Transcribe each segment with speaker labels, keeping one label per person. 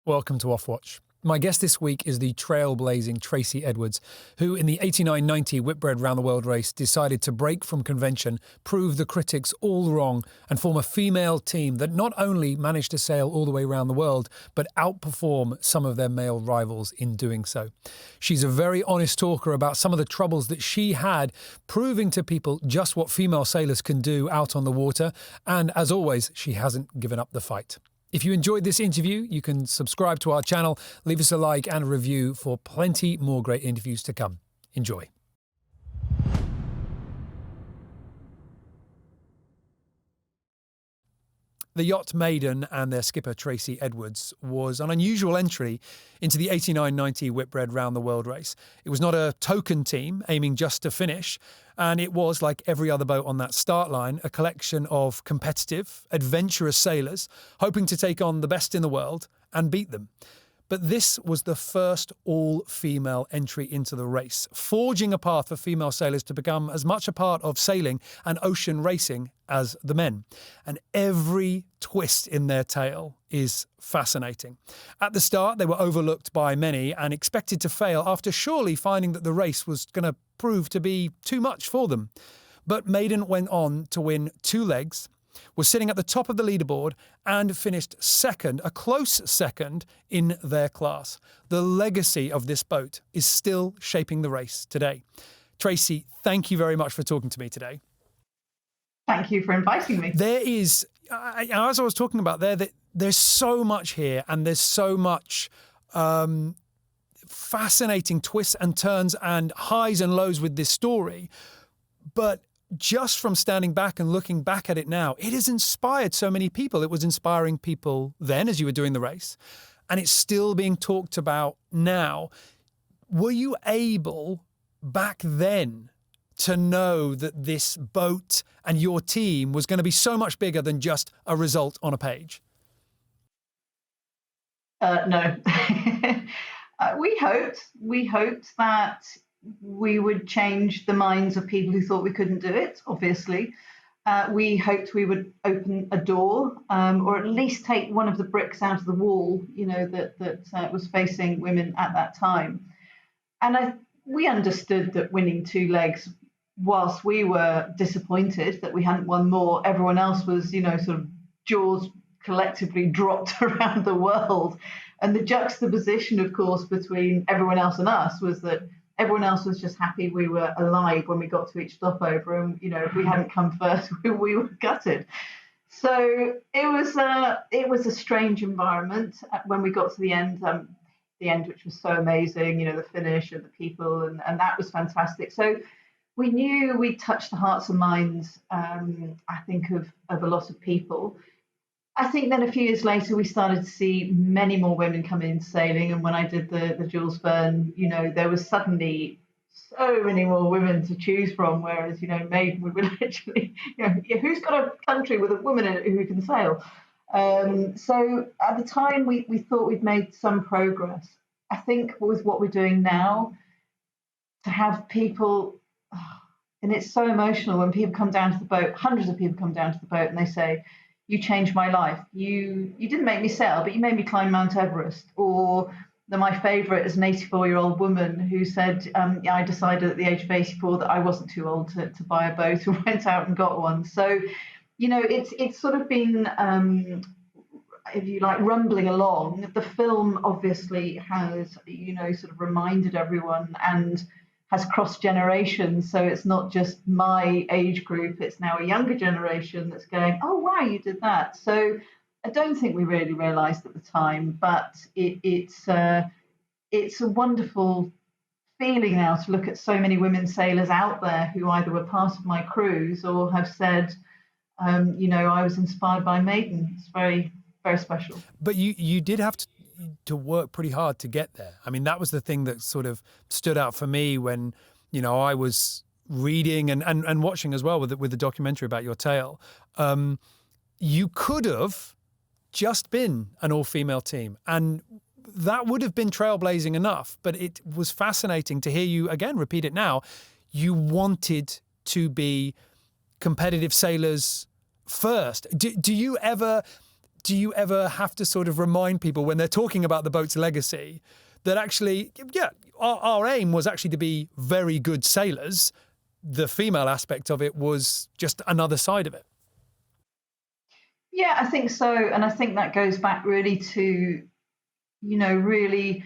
Speaker 1: Welcome to Offwatch. My guest this week is the trailblazing Tracy Edwards, who in the 89-90 Whitbread Round the World race decided to break from convention, prove the critics all wrong, and form a female team that not only managed to sail all the way around the world, but outperform some of their male rivals in doing so. She's a very honest talker about some of the troubles that she had, proving to people just what female sailors can do out on the water, and as always, she hasn't given up the fight. If you enjoyed this interview, you can subscribe to our channel, leave us a like and a review for plenty more great interviews to come. Enjoy. The yacht Maiden and their skipper Tracy Edwards was an unusual entry into the 89-90 Whitbread Round the World race. It was not a token team aiming just to finish, and it was, like every other boat on that start line, a collection of competitive, adventurous sailors hoping to take on the best in the world and beat them. But this was the first all-female entry into the race, forging a path for female sailors to become as much a part of sailing and ocean racing as the men. And every twist in their tale is fascinating. At the start, they were overlooked by many and expected to fail after surely finding that the race was going to prove to be too much for them. But Maiden went on to win 2 legs, was sitting at the top of the leaderboard and finished second, a close second, in their class. The legacy of this boat is still shaping the race today. Tracy, thank you very much for talking to me today.
Speaker 2: Thank you for inviting me.
Speaker 1: There is, as I was talking about there, that there's so much here and there's so much fascinating twists and turns and highs and lows with this story. But just from standing back and looking back at it now, it has inspired so many people. It was inspiring people then as you were doing the race, and it's still being talked about now. Were you able back then to know that this boat and your team was going to be so much bigger than just a result on a page?
Speaker 2: No. We hoped that we would change the minds of people who thought we couldn't do it, obviously. We hoped we would open a door, or at least take one of the bricks out of the wall, that was facing women at that time. And we understood that winning 2 legs, whilst we were disappointed that we hadn't won more, everyone else was, sort of jaws collectively dropped around the world. And the juxtaposition, of course, between everyone else and us was that everyone else was just happy we were alive when we got to each stopover, and if we hadn't come first, we were gutted. So it was a strange environment when we got to the end, which was so amazing. The finish and the people, and that was fantastic. So we knew we touched the hearts and minds, I think, of a lot of people. I think then a few years later, we started to see many more women come into sailing. And when I did the Jules Verne, there was suddenly so many more women to choose from. Whereas, Maiden, we were literally, who's got a country with a woman in it who can sail? So at the time, we thought we'd made some progress. I think with what we're doing now, to have people, and it's so emotional when people come down to the boat, hundreds of people come down to the boat and they say, "You changed my life. You didn't make me sail, but you made me climb Mount Everest." Or my favourite is an 84-year-old woman who said, I decided at the age of 84 that I wasn't too old to buy a boat, and went out and got one. So, it's sort of been, if you like, rumbling along. The film obviously has, sort of reminded everyone and has crossed generations. So it's not just my age group, it's now a younger generation that's going, "Oh, wow, you did that." So I don't think we really realised at the time, but it's a wonderful feeling now to look at so many women sailors out there who either were part of my cruise or have said, I was inspired by Maiden. It's very, very special.
Speaker 1: But you did have to work pretty hard to get there. I mean, that was the thing that sort of stood out for me when, I was reading and watching as well with the documentary about your tale. You could have just been an all-female team, and that would have been trailblazing enough. But it was fascinating to hear you, again, repeat it now. You wanted to be competitive sailors first. Do you ever do you ever have to sort of remind people when they're talking about the boat's legacy that actually, yeah, our aim was actually to be very good sailors. The female aspect of it was just another side of it.
Speaker 2: Yeah, I think so. And I think that goes back really to, really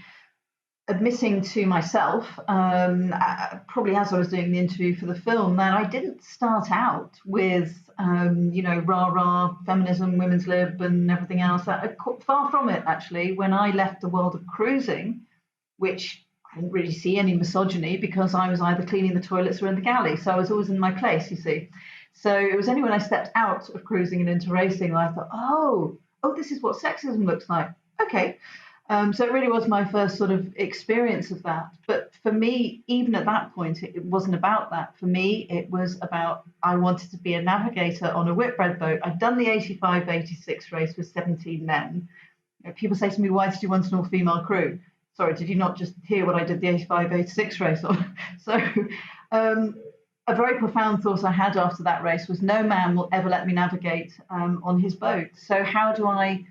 Speaker 2: admitting to myself, probably as I was doing the interview for the film, that I didn't start out with, rah-rah feminism, women's lib and everything else. Far from it, actually. When I left the world of cruising, which I didn't really see any misogyny because I was either cleaning the toilets or in the galley. So I was always in my place, you see. So it was only when I stepped out of cruising and into racing that I thought, oh, this is what sexism looks like. Okay. So it really was my first sort of experience of that. But for me, even at that point, it wasn't about that. For me, it was about I wanted to be a navigator on a Whitbread boat. I'd done the 85-86 race with 17 men. People say to me, why did you want an all-female crew? Sorry, did you not just hear what I did the 85-86 race on? So a very profound thought I had after that race was no man will ever let me navigate on his boat. So how do I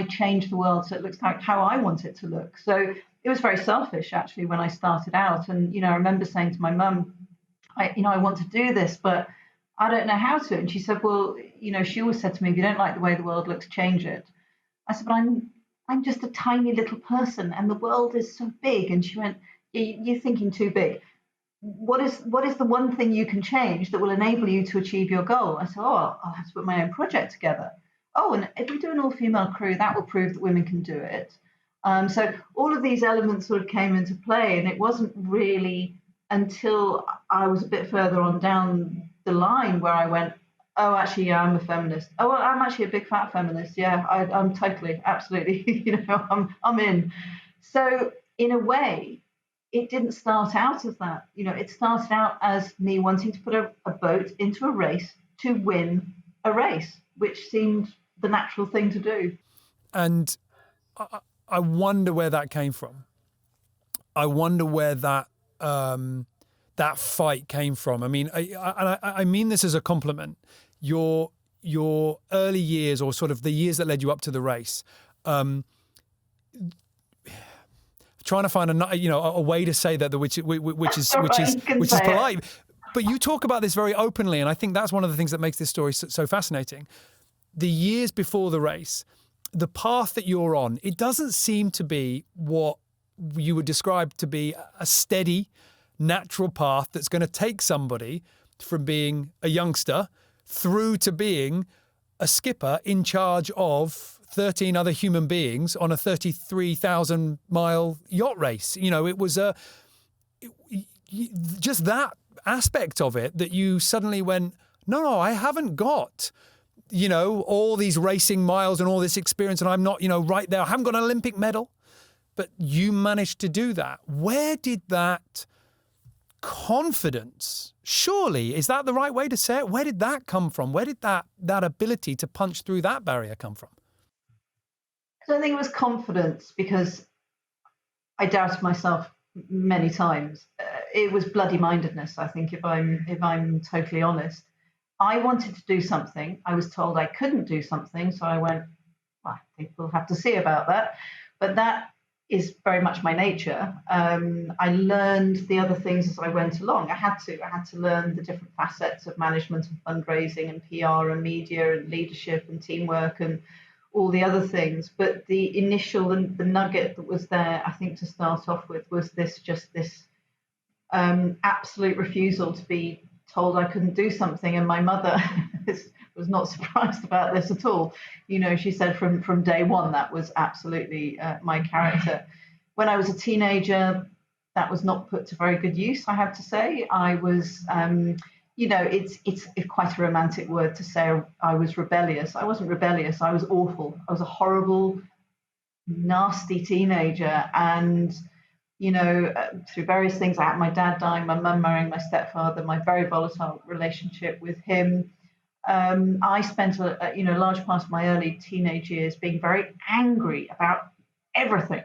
Speaker 2: change the world so it looks like how I want it to look? So it was very selfish, actually, when I started out. And, I remember saying to my mum, I want to do this, but I don't know how to. And she said, well, she always said to me, if you don't like the way the world looks, change it. I said, but I'm just a tiny little person and the world is so big. And she went, you're thinking too big. What is the one thing you can change that will enable you to achieve your goal? I said, I'll have to put my own project together. Oh, and if we do an all-female crew, that will prove that women can do it. So all of these elements sort of came into play, and it wasn't really until I was a bit further on down the line where I went, oh, actually, yeah, I'm a feminist. Oh, well, I'm actually a big fat feminist. Yeah, I'm totally, absolutely, I'm in. So in a way, it didn't start out as that. It started out as me wanting to put a boat into a race to win a race, which seemed the natural thing to do.
Speaker 1: And I wonder where that came from. I wonder where that that fight came from. I mean, I mean this as a compliment. Your early years, or sort of the years that led you up to the race, trying to find a way to say that which is polite. But you talk about this very openly, and I think that's one of the things that makes this story so fascinating. The years before the race, the path that you're on, it doesn't seem to be what you would describe to be a steady, natural path that's going to take somebody from being a youngster through to being a skipper in charge of 13 other human beings on a 33,000-mile yacht race. It was just that aspect of it that you suddenly went, no, I haven't got, all these racing miles and all this experience, and I'm not, right there. I haven't got an Olympic medal, but you managed to do that. Where did that confidence, surely, is that the right way to say it? Where did that come from? Where did that ability to punch through that barrier come from?
Speaker 2: I don't think it was confidence, because I doubted myself many times. It was bloody mindedness, I think, if I'm totally honest. I wanted to do something. I was told I couldn't do something, so I went, well, I think we'll have to see about that. But that is very much my nature. I learned the other things as I went along. I had to learn the different facets of management and fundraising and PR and media and leadership and teamwork and all the other things. But the initial, the nugget that was there, I think, to start off with, was this absolute refusal to be told I couldn't do something. And my mother was not surprised about this at all. She said from day one that was absolutely my character. When I was a teenager, that was not put to very good use, I have to say. I was, it's quite a romantic word to say I was rebellious. I wasn't rebellious. I was awful. I was a horrible, nasty teenager. And through various things, I had my dad dying, my mum marrying my stepfather, my very volatile relationship with him. I spent a large part of my early teenage years being very angry about everything.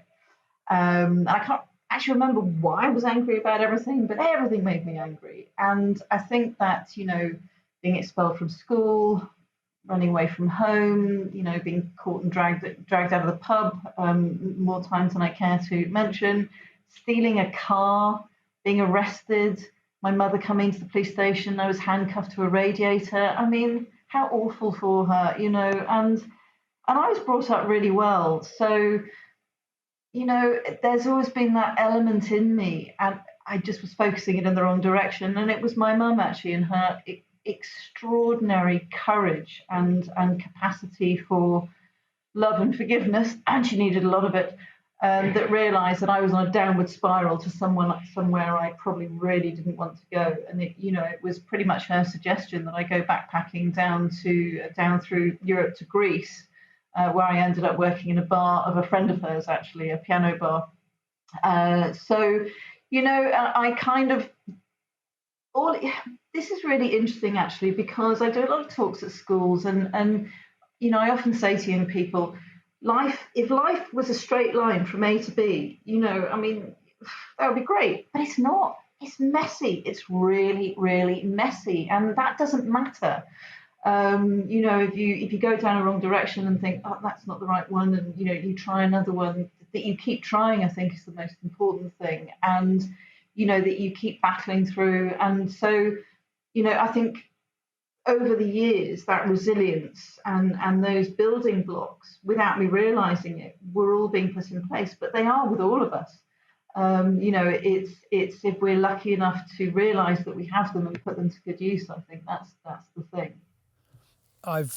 Speaker 2: And I can't actually remember why I was angry about everything, but everything made me angry. And I think that, being expelled from school, running away from home, being caught and dragged out of the pub more times than I care to mention, stealing a car, being arrested, my mother coming to the police station, I was handcuffed to a radiator. I mean, how awful for her, and I was brought up really well. So, there's always been that element in me, and I just was focusing it in the wrong direction. And it was my mum actually, and her extraordinary courage and capacity for love and forgiveness, and she needed a lot of it, that realised that I was on a downward spiral to somewhere I probably really didn't want to go. And it was pretty much her suggestion that I go backpacking down through Europe to Greece, where I ended up working in a bar of a friend of hers, actually, a piano bar. I kind of this is really interesting actually, because I do a lot of talks at schools, and I often say to young people, if life was a straight line from A to B, I mean, that would be great, but it's not. It's messy. It's really, really messy, and that doesn't matter. If you go down a wrong direction and think, oh, that's not the right one, and you try another one, that you keep trying, I think, is the most important thing, and that you keep battling through. And so, I think over the years, that resilience and those building blocks, without me realizing it, were all being put in place, but they are with all of us. It's if we're lucky enough to realize that we have them and put them to good use, I think that's the thing.
Speaker 1: I've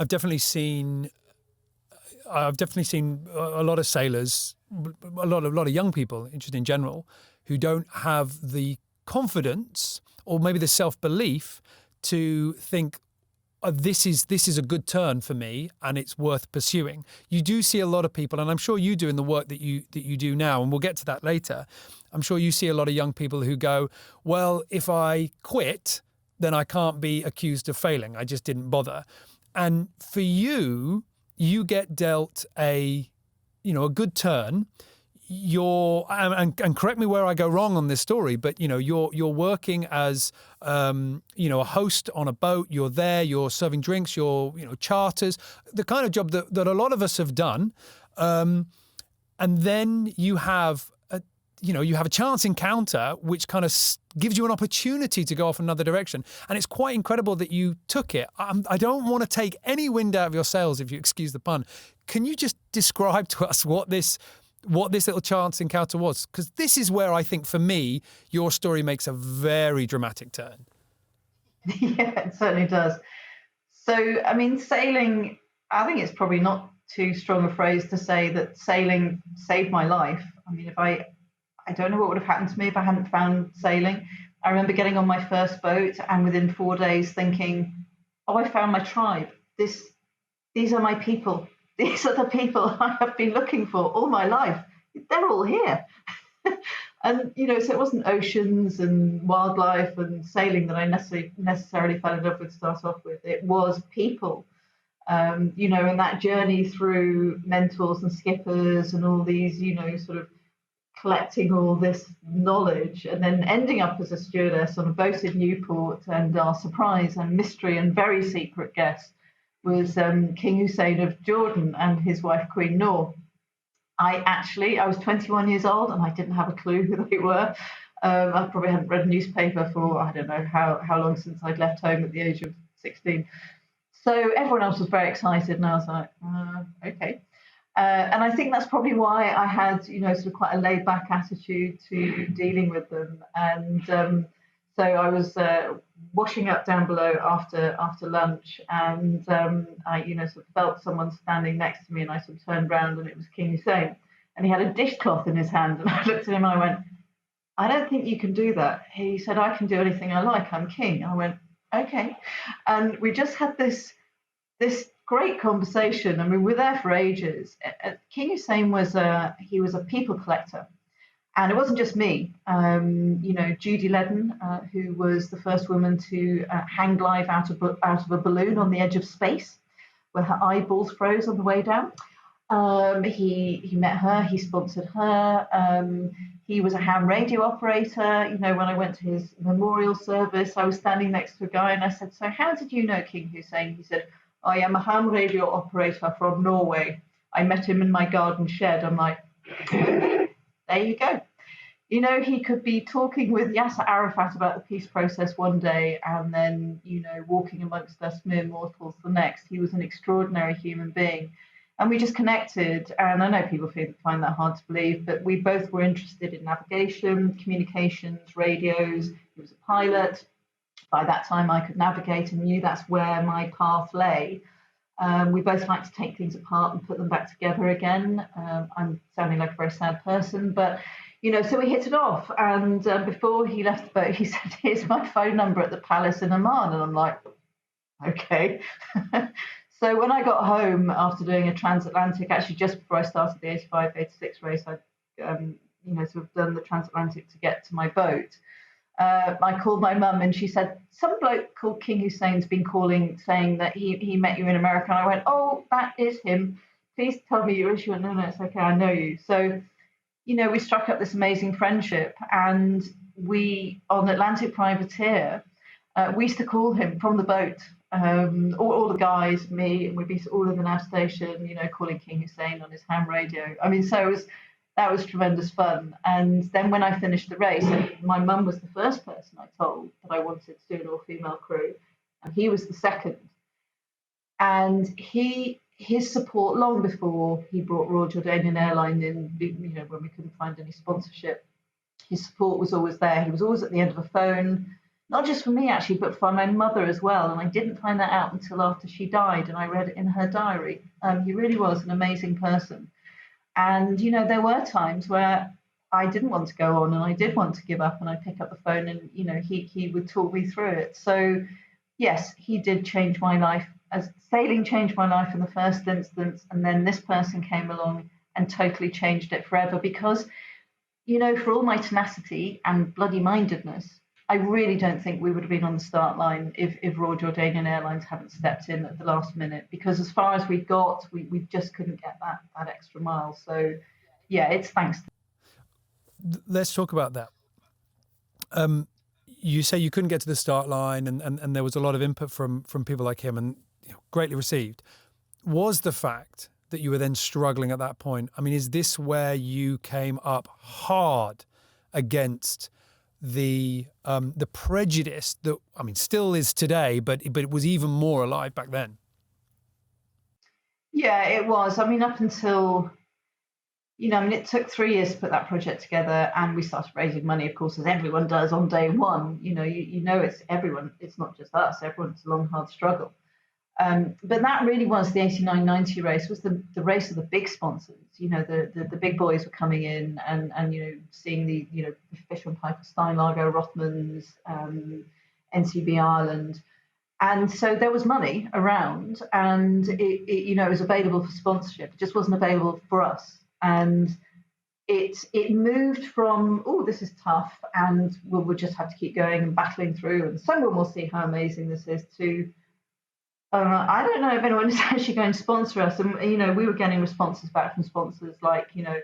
Speaker 1: definitely seen a lot of sailors, a lot of young people, interested in general, who don't have the confidence or maybe the self-belief to think, this is a good turn for me and it's worth pursuing. You do see a lot of people, and I'm sure you do in the work that you do now, and we'll get to that later. I'm sure you see a lot of young people who go, well, if I quit, then I can't be accused of failing. I just didn't bother. And for you, you get dealt a good turn. And correct me where I go wrong on this story, but you're working as a host on a boat. You're there. You're serving drinks. You're charters, the kind of job that a lot of us have done. And then you have a chance encounter which kind of gives you an opportunity to go off another direction. And it's quite incredible that you took it. I don't want to take any wind out of your sails, if you excuse the pun. Can you just describe to us what this little chance encounter was? Because this is where I think, for me, your story makes a very dramatic turn.
Speaker 2: Yeah, it certainly does. So, I mean, sailing, I think it's probably not too strong a phrase to say that sailing saved my life. I mean, I don't know what would have happened to me if I hadn't found sailing. I remember getting on my first boat and within 4 days thinking, oh, I found my tribe. These are my people. These are the people I have been looking for all my life. They're all here. And, so it wasn't oceans and wildlife and sailing that I necessarily fell in love with to start off with. It was people, and that journey through mentors and skippers and all these, sort of collecting all this knowledge and then ending up as a stewardess on a boat in Newport. And our surprise and mystery and very secret guest was King Hussein of Jordan and his wife, Queen Noor. I was 21 years old and I didn't have a clue who they were. I probably hadn't read a newspaper for, I don't know how long since I'd left home at the age of 16. So everyone else was very excited and I was like, okay. And I think that's probably why I had, sort of quite a laid back attitude to dealing with them. And so I was washing up down below after lunch, and I, sort of felt someone standing next to me, and I sort of turned around, and it was King Hussein, and he had a dishcloth in his hand, and I looked at him and I went, I don't think you can do that. He said, I can do anything I like. I'm king. I went, okay, and we just had this great conversation. I mean, we were there for ages. King Hussein was a people collector. And it wasn't just me. Judy Ledden, who was the first woman to hang glide out of a balloon on the edge of space, where her eyeballs froze on the way down. He met her, he sponsored her. He was a ham radio operator. You know, when I went to his memorial service, I was standing next to a guy and I said, "So how did you know King Hussein?" He said, "I am a ham radio operator from Norway. I met him in my garden shed." I'm like, there you go. You know, he could be talking with Yasser Arafat about the peace process one day and then, you know, walking amongst us mere mortals the next. He was an extraordinary human being. And we just connected. And I know people find that hard to believe, but we both were interested in navigation, communications, radios. He was a pilot. By that time, I could navigate and knew that's where my path lay. We both like to take things apart and put them back together again. I'm sounding like a very sad person, but you know, so we hit it off. And before he left the boat, he said, "Here's my phone number at the palace in Amman." And I'm like, okay. So when I got home after doing a transatlantic, actually just before I started the 85, 86 race, I'd you know, sort of done the transatlantic to get to my boat. I called my mum and she said, "Some bloke called King Hussein's been calling saying that he met you in America." And I went, "Oh, that is him. Please tell me your issue." And no, it's okay, I know you. So, you know, we struck up this amazing friendship and we, on Atlantic Privateer, we used to call him from the boat. All the guys, me, and we'd be all in the nav station, you know, calling King Hussein on his ham radio. I mean, so that was tremendous fun. And then when I finished the race, my mum was the first person I told that I wanted to do an all-female crew, and he was the second. And his support long before he brought Royal Jordanian Airline in, you know, when we couldn't find any sponsorship, his support was always there. He was always at the end of a phone, not just for me actually, but for my mother as well. And I didn't find that out until after she died, and I read it in her diary. He really was an amazing person. And, you know, there were times where I didn't want to go on and I did want to give up, and I pick up the phone and, you know, he would talk me through it. So, yes, he did change my life. As sailing changed my life in the first instance, and then this person came along and totally changed it forever because, you know, for all my tenacity and bloody mindedness, I really don't think we would have been on the start line if Royal Jordanian Airlines hadn't stepped in at the last minute, because as far as we got, we just couldn't get that extra mile. So, yeah, it's thanks to.
Speaker 1: Let's talk about that. You say you couldn't get to the start line and there was a lot of input from people like him and, you know, greatly received. Was the fact that you were then struggling at that point, I mean, is this where you came up hard against the prejudice that, I mean, still is today, but it was even more alive back then?
Speaker 2: Yeah, it was. I mean, up until, you know, I mean, it took 3 years to put that project together, and we started raising money, of course, as everyone does on day one. You know, you know, it's everyone. It's not just us. Everyone's a long, hard struggle. But that really was the 89-90 race, was the race of the big sponsors. You know, the big boys were coming in and, you know, seeing the, you know, Fisher and Paykel Steinlager, Rothmans, NCB Ireland. And so there was money around, and it, you know, it was available for sponsorship. It just wasn't available for us. And it moved from, oh, this is tough, and we'll just have to keep going and battling through, and someone will see how amazing this is, to I don't know if anyone is actually going to sponsor us. And, you know, we were getting responses back from sponsors like, you know,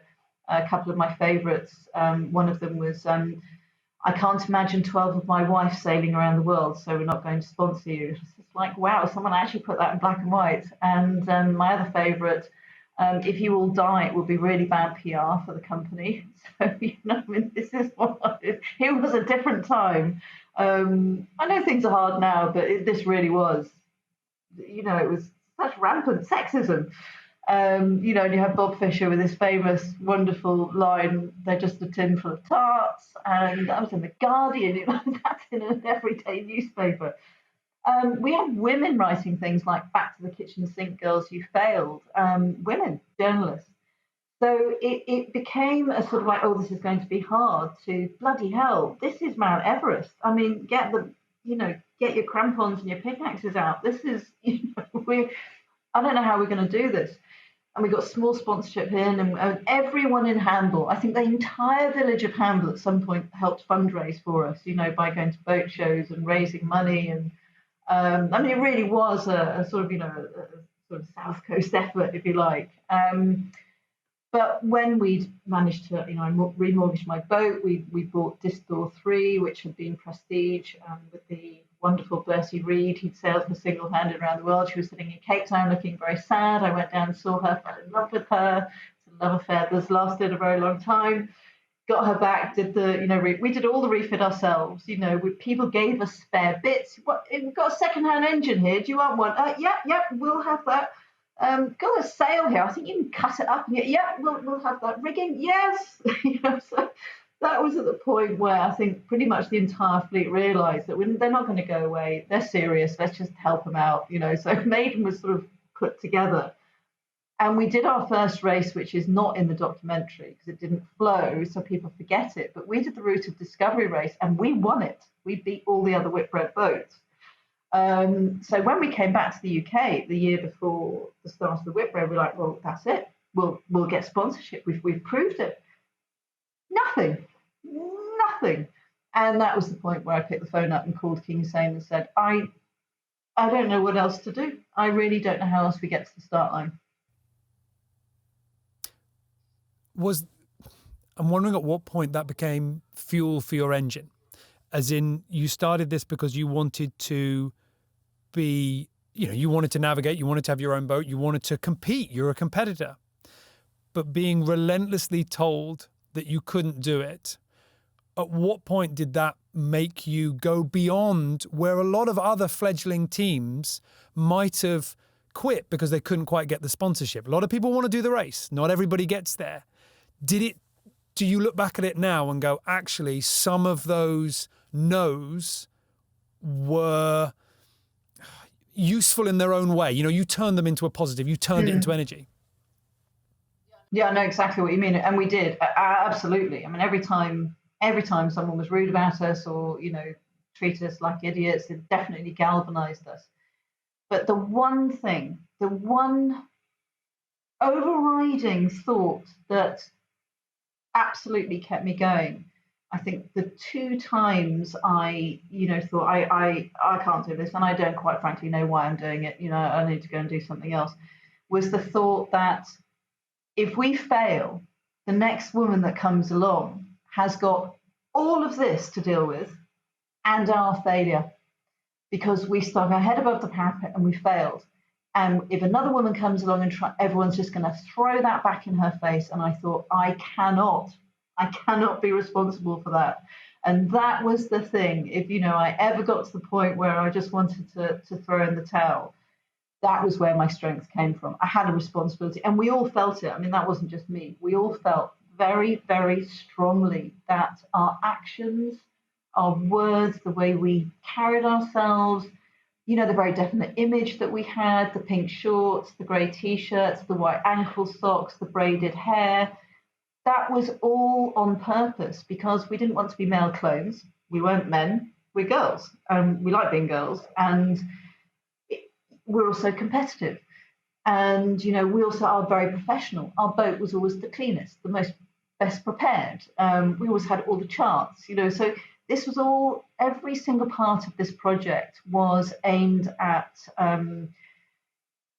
Speaker 2: a couple of my favourites. One of them was, "I can't imagine 12 of my wife sailing around the world, so we're not going to sponsor you." It's just like, wow, someone actually put that in black and white. And my other favourite, "If you all die, it will be really bad PR for the company." So, you know, I mean, this is what it was a different time. I know things are hard now, but this really was. You know, it was such rampant sexism. You know, and you have Bob Fisher with his famous, wonderful line, "They're just a tin full of tarts." And that was in The Guardian. You know, that's in an everyday newspaper. We had women writing things like, "Back to the kitchen sink, girls, you failed." Women, journalists. So it became a sort of like, oh, this is going to be hard, to bloody hell, this is Mount Everest. I mean, get your crampons and your pickaxes out. This is, you know, I don't know how we're going to do this. And we got small sponsorship in, and everyone in Hamble, I think the entire village of Hamble at some point helped fundraise for us, you know, by going to boat shows and raising money. And I mean, it really was a sort of, you know, a sort of South Coast effort, if you like. But when we'd managed to, I remortgaged my boat, we bought Distor 3, which had been prestige, with the wonderful Bertie Reed. He'd sailed her single-handed around the world. She was sitting in Cape Town looking very sad. I went down and saw her, fell in love with her. It's a love affair that's lasted a very long time. Got her back, did we did all the refit ourselves. People gave us spare bits. We've got a second-hand engine here. Do you want one? Yeah, we'll have that. Got a sail here. I think you can cut it up. Yeah, we'll have that rigging. Yes. So that was at the point where I think pretty much the entire fleet realised that they're not going to go away. They're serious. Let's just help them out. So Maiden was sort of put together. And we did our first race, which is not in the documentary because it didn't flow, so people forget it. But we did the Route of Discovery race and we won it. We beat all the other Whitbread boats. So when we came back to the UK the year before the start of the Whitbread, we're like, well, that's it. We'll get sponsorship. We've proved it. Nothing. And that was the point where I picked the phone up and called King Hussein and said, I don't know what else to do. I really don't know how else we get to the start line.
Speaker 1: I'm wondering at what point that became fuel for your engine, as in you started this because you wanted to be, you wanted to navigate, you wanted to have your own boat, you wanted to compete, you're a competitor, but being relentlessly told that you couldn't do it, at what point did that make you go beyond where a lot of other fledgling teams might have quit because they couldn't quite get the sponsorship? A lot of people want to do the race. Not everybody gets there. Do you look back at it now and go, actually, some of those no's were useful in their own way? You turned them into a positive. You turned it into energy.
Speaker 2: Yeah, I know exactly what you mean. And we did. Absolutely. I mean, every time someone was rude about us or, treated us like idiots, it definitely galvanized us. But the one overriding thought that absolutely kept me going, I think the two times I thought I can't do this and I don't quite frankly know why I'm doing it, I need to go and do something else, was the thought that if we fail, the next woman that comes along has got all of this to deal with and our failure, because we stuck our head above the parapet and we failed. And if another woman comes along and everyone's just going to throw that back in her face. And I thought, I cannot be responsible for that. And that was the thing. If, I ever got to the point where I just wanted to throw in the towel, that was where my strength came from. I had a responsibility and we all felt it. I mean, that wasn't just me. We all felt very, very strongly that our actions, our words, the way we carried ourselves, the very definite image that we had, the pink shorts, the grey T-shirts, the white ankle socks, the braided hair, that was all on purpose because we didn't want to be male clones. We weren't men, we're girls. We like being girls. And we're also competitive. And, we also are very professional. Our boat was always the cleanest, the best prepared. We always had all the charts, so this was all, every single part of this project was aimed at,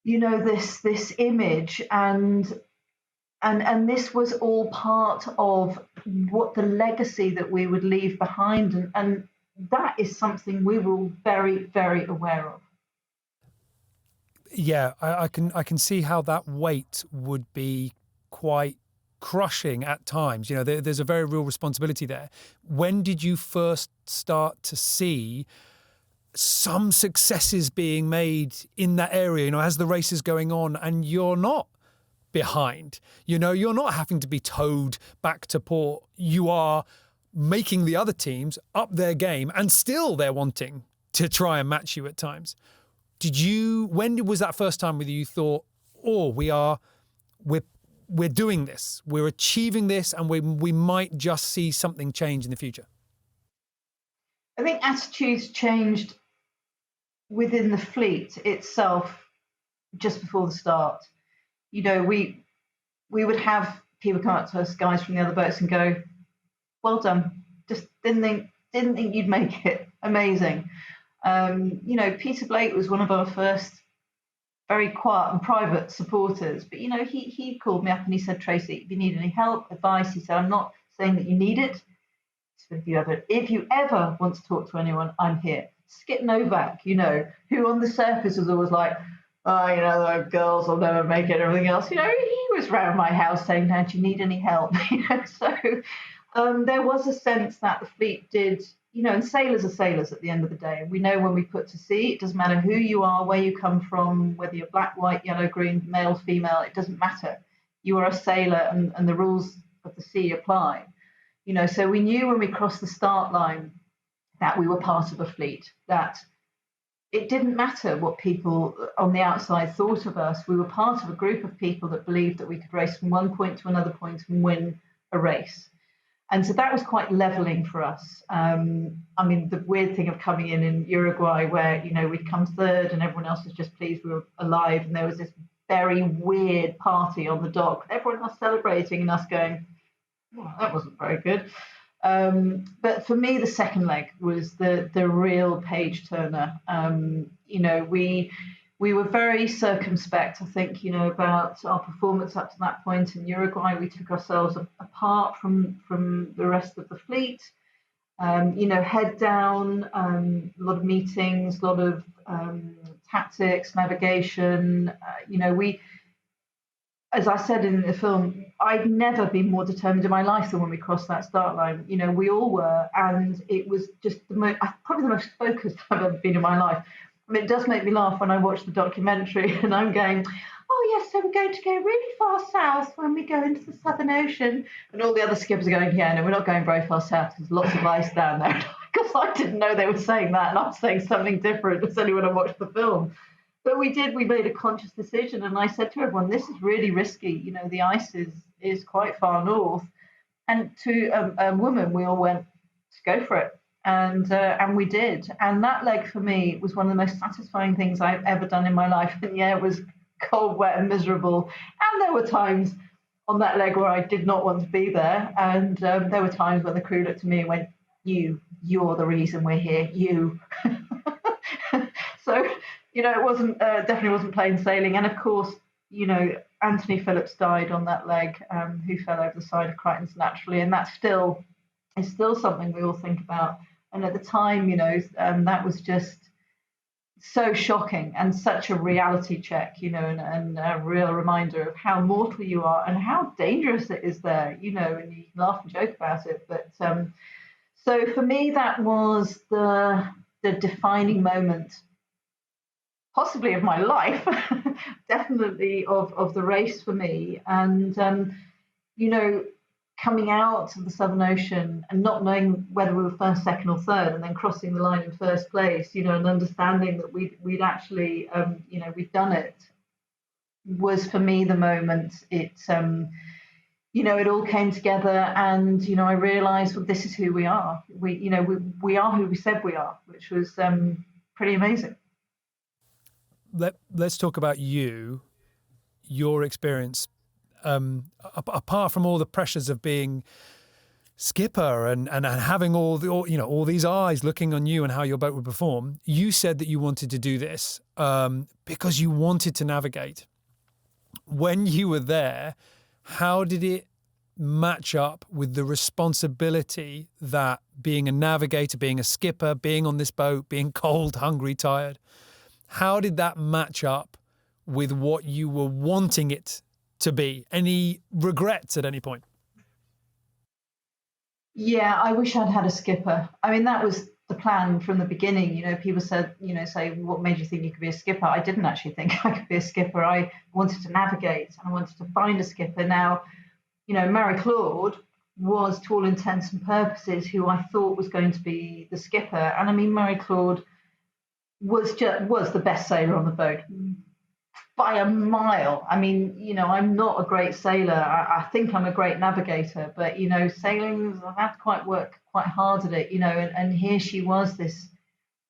Speaker 2: this image and this was all part of what the legacy that we would leave behind. And that is something we were all very, very aware of.
Speaker 1: Yeah, I can see how that weight would be quite crushing at times. There's a very real responsibility there. When did you first start to see some successes being made in that area, as the race is going on and you're not behind, you're not having to be towed back to port. You are making the other teams up their game and still they're wanting to try and match you at times. When was that first time where you thought, we're doing this, we're achieving this, and we might just see something change in the future?
Speaker 2: I think attitudes changed within the fleet itself just before the start. We would have people come up to us, guys from the other boats, and go, "Well done! Just didn't think you'd make it. Amazing." Peter Blake was one of our first very quiet and private supporters. But, he called me up and he said, Tracy, if you need any help, advice, he said, I'm not saying that you need it. So if you ever want to talk to anyone, I'm here. Skip Novak, who on the surface was always like, oh, the girls will never make it, everything else. He was round my house saying, now, do you need any help? So there was a sense that the fleet did, and sailors are sailors at the end of the day. We know when we put to sea, it doesn't matter who you are, where you come from, whether you're black, white, yellow, green, male, female, it doesn't matter. You are a sailor and the rules of the sea apply. So we knew when we crossed the start line that we were part of a fleet, that it didn't matter what people on the outside thought of us. We were part of a group of people that believed that we could race from one point to another point and win a race. And so that was quite leveling for us. The weird thing of coming in Uruguay where, we'd come third and everyone else was just pleased we were alive. And there was this very weird party on the dock. Everyone was celebrating and us going, well, that wasn't very good. But for me, the second leg was the real page turner. We were very circumspect, I think, about our performance up to that point in Uruguay. We took ourselves apart from the rest of the fleet. Head down, a lot of meetings, a lot of tactics, navigation. As I said in the film, I'd never been more determined in my life than when we crossed that start line. We all were, and it was just probably the most focused I've ever been in my life. It does make me laugh when I watch the documentary and I'm going, oh yes, so we're going to go really far south when we go into the Southern Ocean. And all the other skippers are going, yeah, no, we're not going very far south. There's lots of ice down there. Because I didn't know they were saying that and I was saying something different. It's only when I watched the film. But we made a conscious decision. And I said to everyone, this is really risky. The ice is quite far north. And to a woman, we all went, let's go for it. And we did. And that leg for me was one of the most satisfying things I've ever done in my life. And yeah, it was cold, wet and miserable. And there were times on that leg where I did not want to be there. And there were times when the crew looked at me and went, you're the reason we're here, you. So, it wasn't definitely wasn't plain sailing. And of course, Anthony Phillips died on that leg, who fell over the side of Crichton's naturally. And that is still something we all think about. And at the time, that was just so shocking and such a reality check, and a real reminder of how mortal you are and how dangerous it is there, and you can laugh and joke about it. But so for me, that was the defining moment, possibly of my life, definitely of the race for me. And, coming out of the Southern Ocean and not knowing whether we were first, second, or third, and then crossing the line in first place, and understanding that we'd actually, we'd done it, was for me the moment. It, it all came together, and I realised, well, this is who we are. We are who we said we are, which was pretty amazing.
Speaker 1: Let's talk about your experience. Apart from all the pressures of being skipper and having all these eyes looking on you and how your boat would perform, you said that you wanted to do this because you wanted to navigate. When you were there, how did it match up with the responsibility that being a navigator, being a skipper, being on this boat, being cold, hungry, tired, how did that match up with what you were wanting it to be? Any regrets at any point?
Speaker 2: Yeah, I wish I'd had a skipper. I mean, that was the plan from the beginning. People said, say, what made you think you could be a skipper? I didn't actually think I could be a skipper. I wanted to navigate and I wanted to find a skipper. Now, Marie-Claude was, to all intents and purposes, who I thought was going to be the skipper. And I mean, Marie-Claude was the best sailor on the boat by a mile. I mean, I'm not a great sailor. I think I'm a great navigator, but, sailing, I've had to work quite hard at it, and here she was, this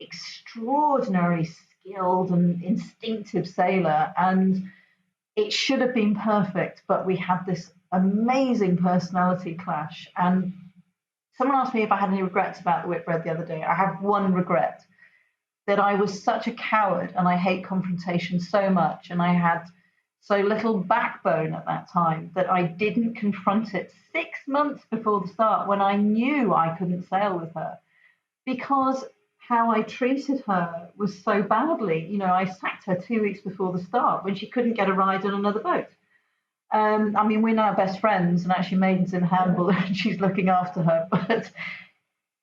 Speaker 2: extraordinary skilled and instinctive sailor. And it should have been perfect, but we had this amazing personality clash. And someone asked me if I had any regrets about the Whitbread the other day. I have one regret. that I was such a coward and I hate confrontation so much, and I had so little backbone at that time that I didn't confront it 6 months before the start when I knew I couldn't sail with her, because how I treated her was so badly. I sacked her 2 weeks before the start when she couldn't get a ride on another boat. I mean, we're now best friends, and actually Maiden's in handball and she's looking after her. But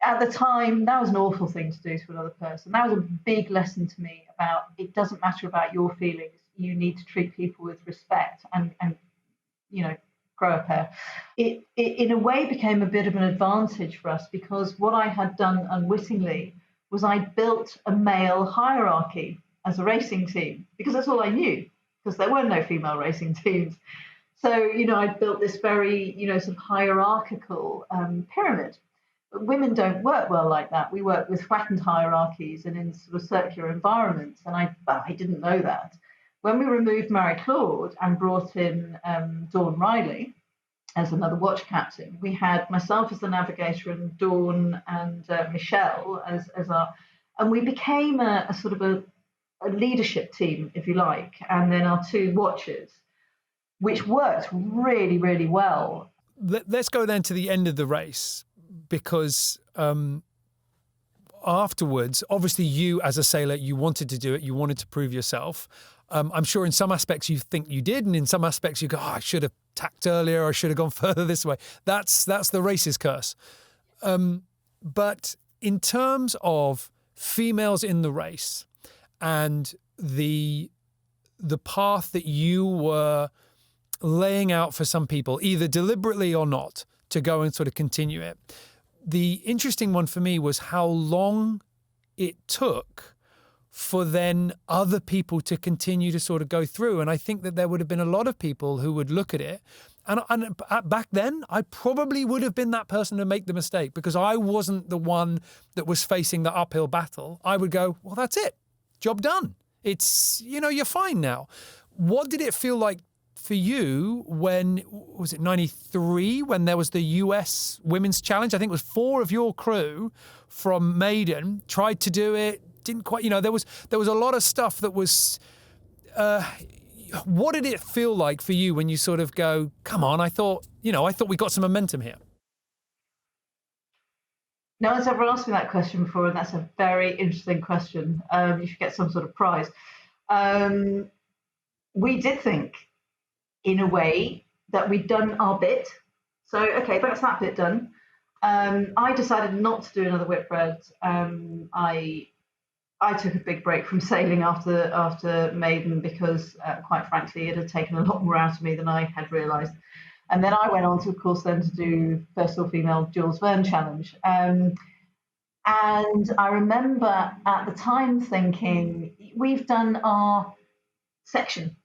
Speaker 2: at the time, that was an awful thing to do to another person. That was a big lesson to me about it doesn't matter about your feelings. You need to treat people with respect and grow a pair. It in a way became a bit of an advantage for us, because what I had done unwittingly was I built a male hierarchy as a racing team, because that's all I knew, because there were no female racing teams. So, I built this very, sort of hierarchical pyramid. But women don't work well like that. We work with flattened hierarchies and in sort of circular environments. And I didn't know that. When we removed Mary Claude and brought in Dawn Riley as another watch captain, we had myself as the navigator and Dawn and Michelle as our, and we became a sort of a leadership team, if you like, and then our two watchers, which worked really, really well.
Speaker 1: Let's go then to the end of the race, because afterwards, obviously you as a sailor, you wanted to do it, you wanted to prove yourself. I'm sure in some aspects you think you did, and in some aspects you go, I should have tacked earlier, I should have gone further this way. That's the race's curse. But in terms of females in the race and the path that you were laying out for some people, either deliberately or not, to go and sort of continue it, the interesting one for me was how long it took for then other people to continue to sort of go through. And I think that there would have been a lot of people who would look at it. And back then, I probably would have been that person to make the mistake, because I wasn't the one that was facing the uphill battle. I would go, well, that's it. Job done. It's, you're fine now. What did it feel like for you when, was it 93, when there was the US Women's Challenge? I think it was 4 of your crew from Maiden tried to do it, didn't quite, there was a lot of stuff that was, what did it feel like for you when you sort of go, come on, I thought we got some momentum here?
Speaker 2: No one's ever asked me that question before, and that's a very interesting question. You should get some sort of prize. We did think, in a way, that we'd done our bit. So, okay, that's that bit done. I decided not to do another Whitbread. I took a big break from sailing after Maiden, because, quite frankly, it had taken a lot more out of me than I had realised. And then I went on to, of course, then to do First All-Female Jules Verne Challenge. And I remember at the time thinking, we've done our section.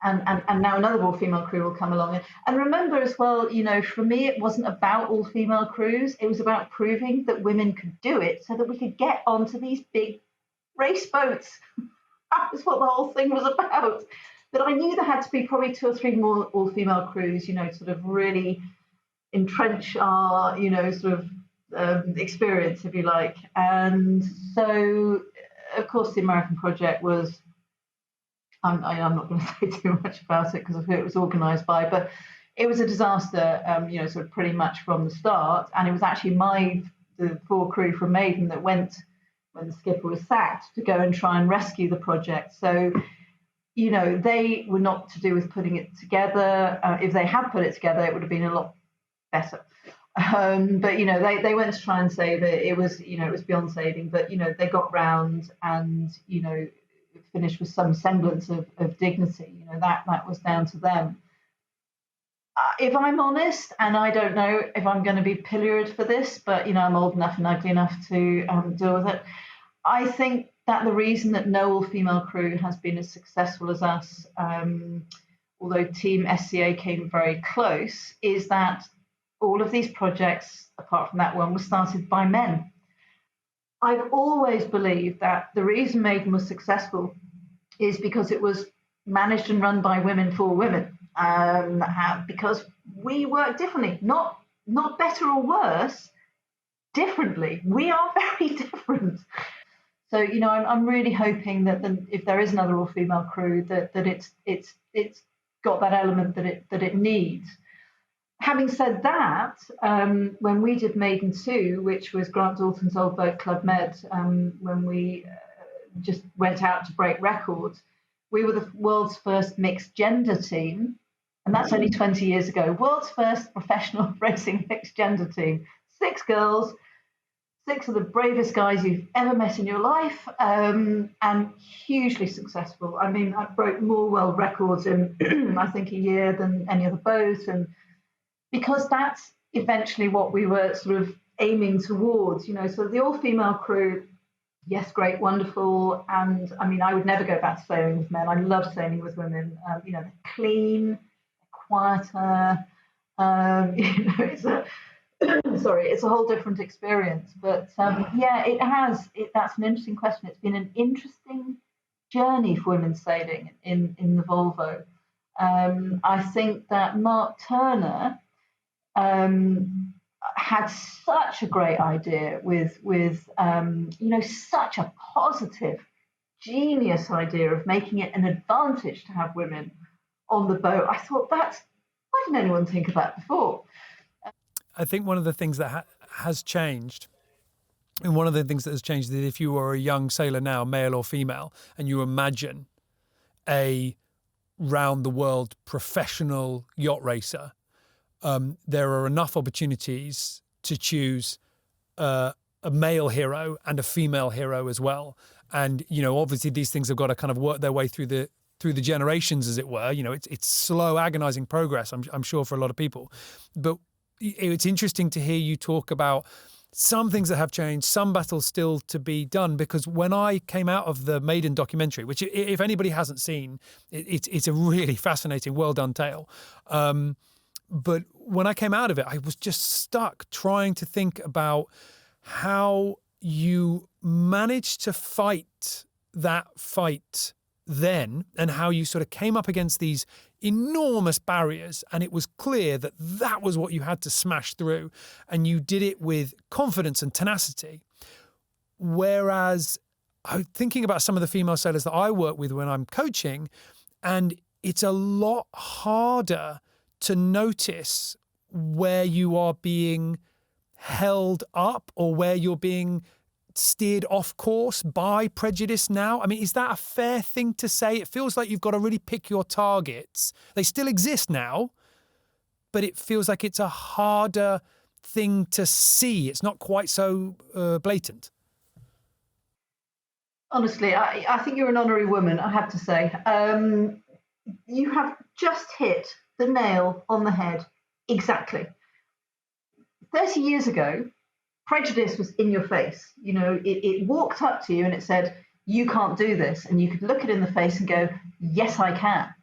Speaker 2: And now another all-female crew will come along. And remember as well, for me, it wasn't about all-female crews. It was about proving that women could do it so that we could get onto these big race boats. That was what the whole thing was about. But I knew there had to be probably 2 or 3 more all-female crews, sort of really entrench our, experience, if you like. And so, of course, the American project was, I'm not going to say too much about it because of who it was organised by, but it was a disaster, sort of pretty much from the start. And it was actually the 4 crew from Maiden that went, when the skipper was sacked, to go and try and rescue the project. So, they were not to do with putting it together. If they had put it together, it would have been a lot better. But, they went to try and save it. It was beyond saving. But, they got round and, finished with some semblance of dignity. That was down to them. If I'm honest, and I don't know if I'm going to be pilloried for this, but I'm old enough and ugly enough to deal with it. I think that the reason that no all-female crew has been as successful as us, although Team SCA came very close, is that all of these projects, apart from that one, were started by men. I've always believed that the reason Maiden was successful is because it was managed and run by women for women, because we work differently, not better or worse, differently. We are very different. So, I'm really hoping that if there is another all-female crew, that it's got that element that it needs. Having said that, when we did Maiden 2, which was Grant Dalton's Old Boat Club Med, when we just went out to break records, we were the world's first mixed gender team. And that's only 20 years ago. World's first professional racing mixed gender team. 6 girls, 6 of the bravest guys you've ever met in your life, and hugely successful. I mean, I broke more world records in, I think, a year than any other boat. And because that's eventually what we were sort of aiming towards, so the all-female crew, yes, great, wonderful. And I mean, I would never go back to sailing with men. I love sailing with women. They're clean, they're quieter. It's a whole different experience. But it has. That's an interesting question. It's been an interesting journey for women sailing in the Volvo. I think that Mark Turner had such a great idea with such a positive, genius idea of making it an advantage to have women on the boat. I thought, why didn't anyone think of that before?
Speaker 1: I think one of the things that has changed, and one of the things that has changed, is if you were a young sailor now, male or female, and you imagine a round-the-world professional yacht racer, there are enough opportunities to choose a male hero and a female hero as well. And, obviously these things have got to kind of work their way through the generations, as it were. It's slow, agonizing progress, I'm sure, for a lot of people. But it's interesting to hear you talk about some things that have changed, some battles still to be done, because when I came out of the Maiden documentary, which if anybody hasn't seen, it's a really fascinating, well done tale. But when I came out of it, I was just stuck trying to think about how you managed to fight that fight then, and how you sort of came up against these enormous barriers, and it was clear that that was what you had to smash through, and you did it with confidence and tenacity. Whereas I'm thinking about some of the female sailors that I work with when I'm coaching, and it's a lot harder to notice where you are being held up or where you're being steered off course by prejudice now. I mean, is that a fair thing to say? It feels like you've got to really pick your targets. They still exist now, but it feels like it's a harder thing to see. It's not quite so blatant.
Speaker 2: Honestly, I think you're an honorary woman, I have to say. You have just hit the nail on the head. Exactly. 30 years ago, prejudice was in your face. It walked up to you and it said, you can't do this. And you could look it in the face and go, yes, I can.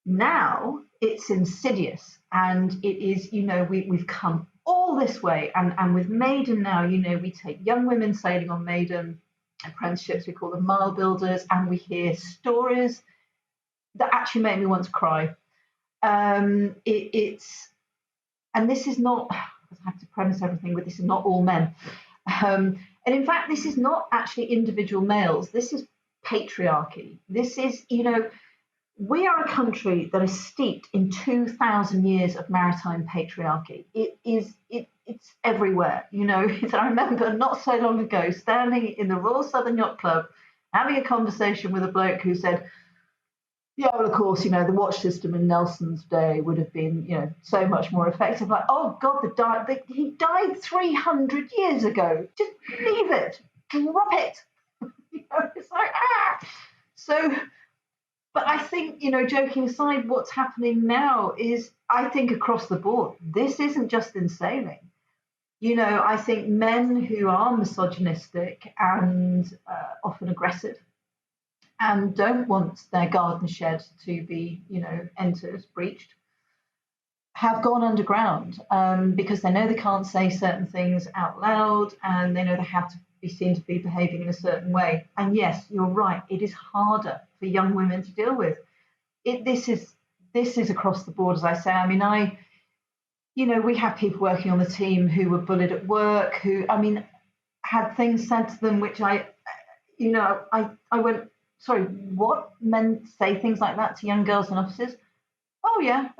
Speaker 2: Now it's insidious. And it is, we've come all this way. And with Maiden now, we take young women sailing on Maiden apprenticeships, we call them mile builders, and we hear stories that actually make me want to cry. And this is not, I have to premise everything with, this is not all men. And in fact, this is not actually individual males. This is patriarchy. This is, we are a country that is steeped in 2,000 years of maritime patriarchy. It's everywhere. I remember not so long ago standing in the Royal Southern Yacht Club, having a conversation with a bloke who said, yeah, well, of course, the watch system in Nelson's day would have been, so much more effective. Like, oh, God, he died 300 years ago. Just leave it. Drop it. It's like, So, but I think, joking aside, what's happening now is, I think, across the board. This isn't just in sailing. I think men who are misogynistic and often aggressive, and don't want their garden shed to be, entered, breached, have gone underground because they know they can't say certain things out loud, and they know they have to be seen to be behaving in a certain way. And yes, you're right, it is harder for young women to deal with. This is across the board, as I say. I mean, we have people working on the team who were bullied at work, who, had things said to them which I went, sorry, what? Men say things like that to young girls in offices? Oh, yeah.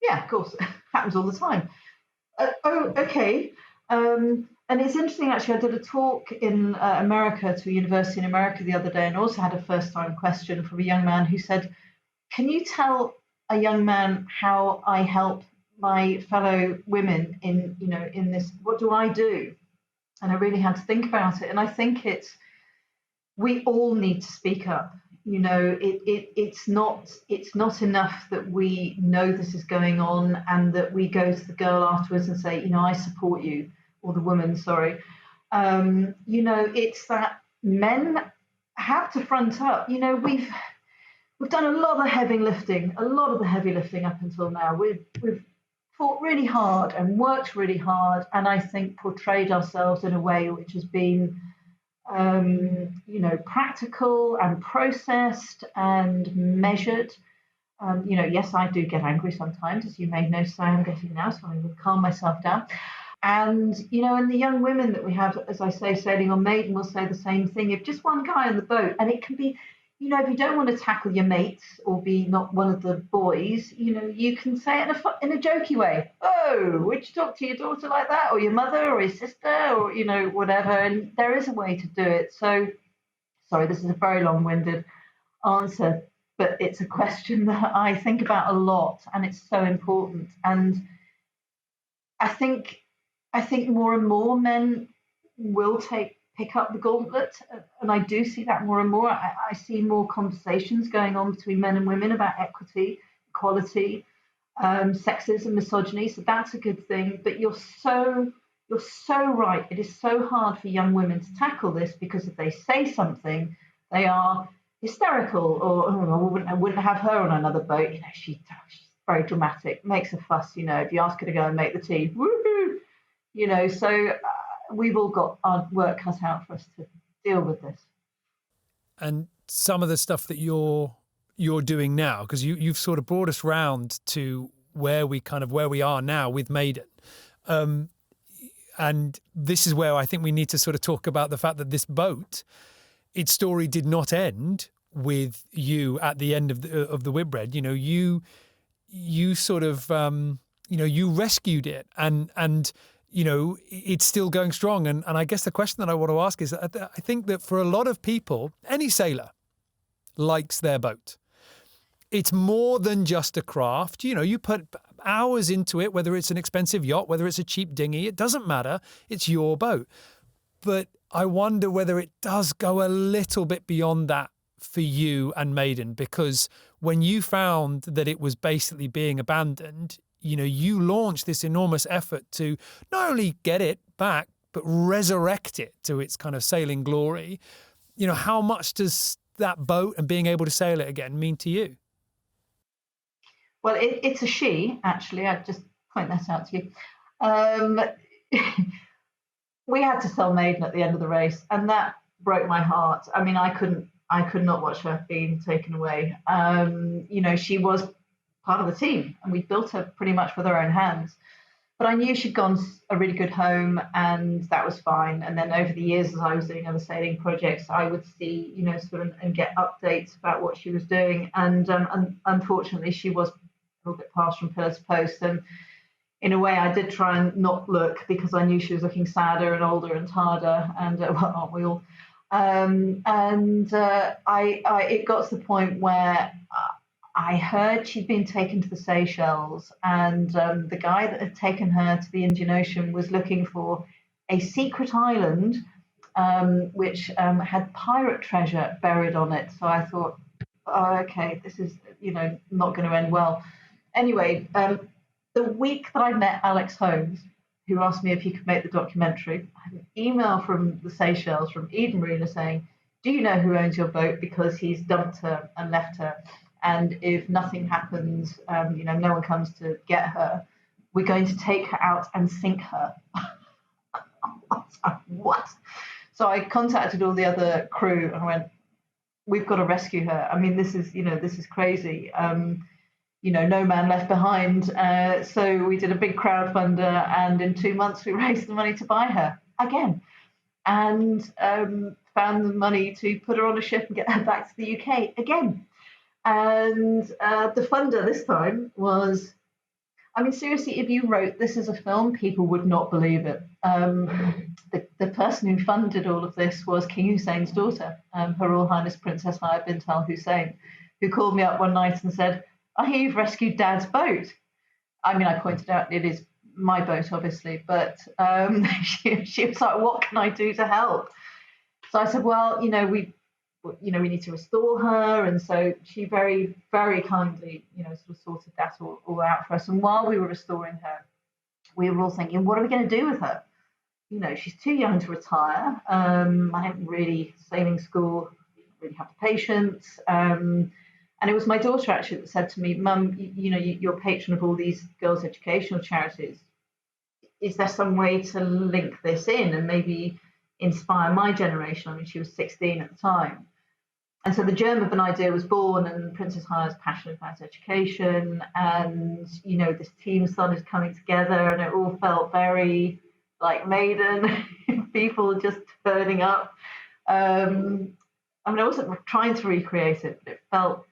Speaker 2: Yeah, of course. Happens all the time. Oh, okay. And it's interesting, actually. I did a talk in America to a university in America the other day, and also had a first-time question from a young man who said, "Can you tell a young man how I help my fellow women in this? What do I do?" And I really had to think about it. And I think we all need to speak up. It's not enough that we know this is going on and that we go to the girl afterwards and say, I support you, or the woman, sorry. It's that men have to front up. We've done a lot of the heavy lifting, up until now. We've fought really hard and worked really hard, and I think portrayed ourselves in a way which has been practical and processed and measured. Yes, I do get angry sometimes, as you may notice I am getting now, so I will calm myself down. And, and the young women that we have, as I say, sailing on Maiden will say the same thing. If just one guy on the boat, and it can be, if you don't want to tackle your mates or be not one of the boys, you can say it in a jokey way. Oh, would you talk to your daughter like that, or your mother, or your sister, or whatever? And there is a way to do it. So, sorry, this is a very long-winded answer, but it's a question that I think about a lot, and it's so important. And I think more and more men will pick up the gauntlet, and I do see that more and more. I see more conversations going on between men and women about equity, equality, sexism, misogyny. So that's a good thing. But you're so right. It is so hard for young women to tackle this, because if they say something, they are hysterical, or I wouldn't have her on another boat. She's very dramatic, makes a fuss. If you ask her to go and make the tea, woohoo! So we've all got our work cut out for us to deal with this.
Speaker 1: And some of the stuff that you're doing now, because you've sort of brought us round to where we are now with Maiden. And this is where I think we need to sort of talk about the fact that this boat, its story did not end with you at the end of the Whitbread. You sort of you rescued it, and it's still going strong. And I guess the question that I want to ask is, I think that for a lot of people, any sailor likes their boat. It's more than just a craft. You put hours into it, whether it's an expensive yacht, whether it's a cheap dinghy, it doesn't matter. It's your boat. But I wonder whether it does go a little bit beyond that for you and Maiden, because when you found that it was basically being abandoned, you launched this enormous effort to not only get it back, but resurrect it to its kind of sailing glory. How much does that boat and being able to sail it again mean to you?
Speaker 2: Well, it's a she, actually. I'd just point that out to you. We had to sell Maiden at the end of the race, and that broke my heart. I mean, I could not watch her being taken away. She was part of the team, and we built her pretty much with our own hands. But I knew she'd gone a really good home, and that was fine. And then over the years, as I was doing other sailing projects, I would see, and get updates about what she was doing. And unfortunately, she was a little bit passed from pillar to post. And in a way, I did try and not look, because I knew she was looking sadder and older and harder. And aren't we all? It got to the point where I heard she'd been taken to the Seychelles, and the guy that had taken her to the Indian Ocean was looking for a secret island which had pirate treasure buried on it. So I thought, oh, okay, this is not going to end well. Anyway, the week that I met Alex Holmes, who asked me if he could make the documentary, I had an email from the Seychelles, from Eden Marina, saying, "Do you know who owns your boat? Because he's dumped her and left her. And if nothing happens, no one comes to get her, we're going to take her out and sink her." What? So I contacted all the other crew and went, "We've got to rescue her. I mean, this is crazy. No man left behind." So we did a big crowdfunder, and in 2 months we raised the money to buy her again. And found the money to put her on a ship and get her back to the UK again. And the funder this time was, I mean, seriously, if you wrote this as a film, people would not believe it. The person who funded all of this was King Hussein's daughter, Her Royal Highness Princess Haya bint Al Hussein, who called me up one night and said, I hear you've rescued Dad's boat. I mean, I pointed out it is my boat, obviously, but she was like, what can I do to help? So I said, well, we need to restore her. And so she very, very kindly, sort of sorted that all out for us. And while we were restoring her, we were all thinking, what are we going to do with her? She's too young to retire. I haven't really, sailing school, really have the patience. And it was my daughter actually that said to me, Mum, you're patron of all these girls' educational charities. Is there some way to link this in and maybe inspire my generation? I mean, she was 16 at the time. And so the germ of an idea was born, and Princess Haya's passionate about education, and this team started coming together, and it all felt very like Maiden, people just turning up. I mean, I wasn't trying to recreate it, but it felt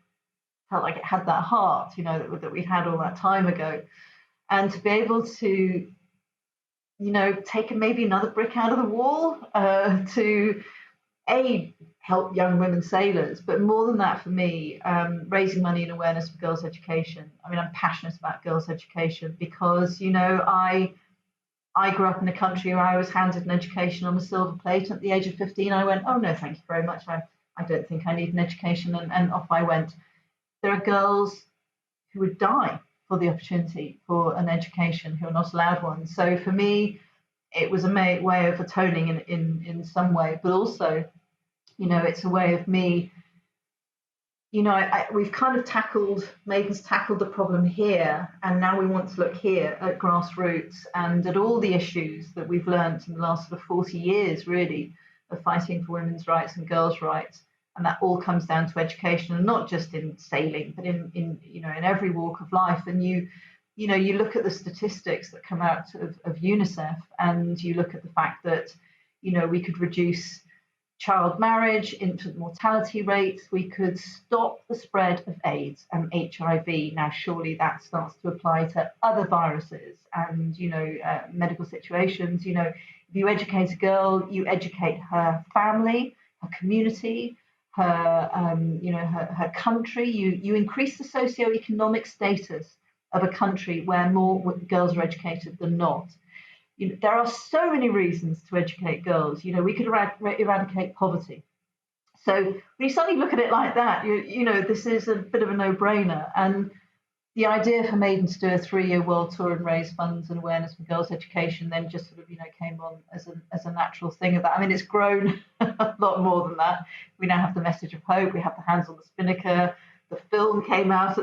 Speaker 2: like it had that heart, that we had all that time ago, and to be able to, take maybe another brick out of the wall to help young women sailors, but more than that for me, raising money and awareness for girls' education. I mean, I'm passionate about girls' education because, I grew up in a country where I was handed an education on a silver plate. And at the age of 15, I went, oh, no, thank you very much. I don't think I need an education. And off I went. There are girls who would die for the opportunity for an education who are not allowed one. So for me, it was a way of atoning in some way, but also, it's a way of me, we've kind of Maiden's tackled the problem here, and now we want to look here at grassroots and at all the issues that we've learned in the last sort of 40 years, really, of fighting for women's rights and girls' rights. And that all comes down to education, and not just in sailing, but in every walk of life. And you look at the statistics that come out of UNICEF, and you look at the fact that, we could reduce child marriage, infant mortality rates, we could stop the spread of AIDS and HIV. Now, surely that starts to apply to other viruses and, medical situations. If you educate a girl, you educate her family, her community, her country. You increase the socioeconomic status of a country where more girls are educated than not. There are so many reasons to educate girls. We could eradicate poverty. So when you suddenly look at it like that, this is a bit of a no-brainer. And the idea for Maiden to do a 3-year world tour and raise funds and awareness for girls' education then just sort of, came on as a natural thing of that. I mean, it's grown a lot more than that. We now have the Message of Hope. We have the Hands on the Spinnaker. The film came out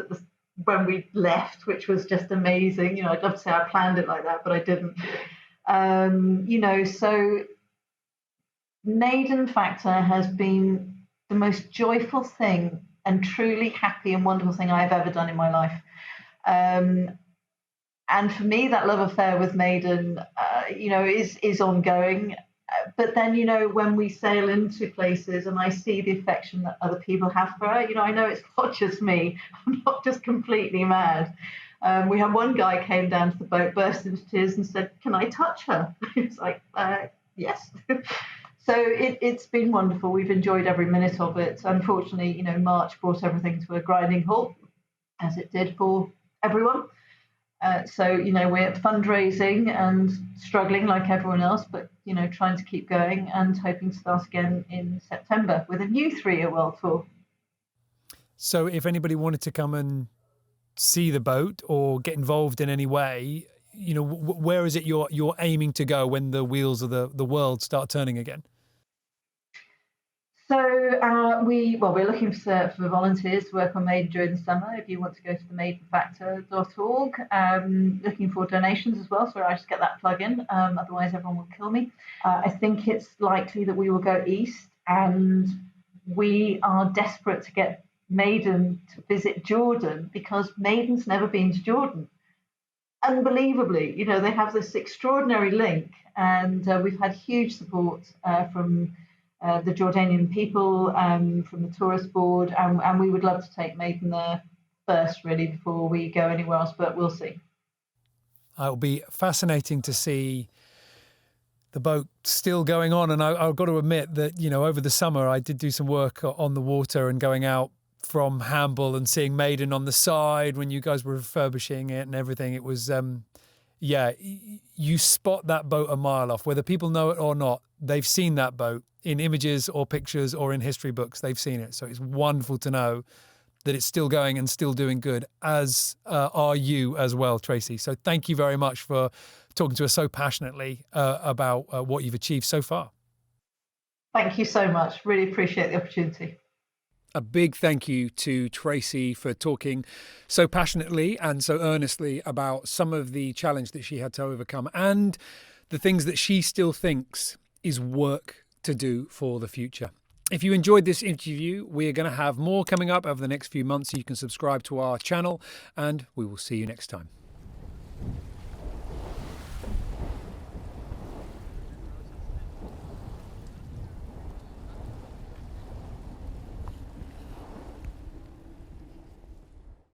Speaker 2: when we left, which was just amazing. I'd love to say I planned it like that, but I didn't. So Maiden Factor has been the most joyful thing and truly happy and wonderful thing I've ever done in my life. And for me, that love affair with Maiden, is ongoing. But then, when we sail into places and I see the affection that other people have for her, I know it's not just me. I'm not just completely mad. We had one guy came down to the boat, burst into tears and said, can I touch her? It's like, yes. So it's been wonderful. We've enjoyed every minute of it. Unfortunately, March brought everything to a grinding halt, as it did for everyone. So we're fundraising and struggling like everyone else, but, trying to keep going and hoping to start again in September with a new 3-year world tour.
Speaker 1: So if anybody wanted to come and see the boat or get involved in any way, where is it you're aiming to go when the wheels of the world start turning again?
Speaker 2: So we're looking for volunteers to work on Maiden during the summer. If you want to go to the maidenfactor.org, looking for donations as well. So I just get that plug in. Otherwise, everyone will kill me. I think it's likely that we will go east, and we are desperate to get Maiden to visit Jordan because Maiden's never been to Jordan. Unbelievably, they have this extraordinary link, and we've had huge support from the Jordanian people from the tourist board, and we would love to take Maiden there first, really, before we go anywhere else, but we'll see.
Speaker 1: It'll be fascinating to see the boat still going on. And I've got to admit that, over the summer, I did do some work on the water and going out from Hamble and seeing Maiden on the side when you guys were refurbishing it and everything. It was, you spot that boat a mile off. Whether people know it or not, they've seen that boat in images or pictures or in history books. They've seen it. So it's wonderful to know that it's still going and still doing good, as are you as well, Tracy. So thank you very much for talking to us so passionately about what you've achieved so far.
Speaker 2: Thank you so much. Really appreciate the opportunity.
Speaker 1: A big thank you to Tracy for talking so passionately and so earnestly about some of the challenge that she had to overcome and the things that she still thinks is work to do for the future. If you enjoyed this interview, we're going to have more coming up over the next few months. So you can subscribe to our channel and we will see you next time.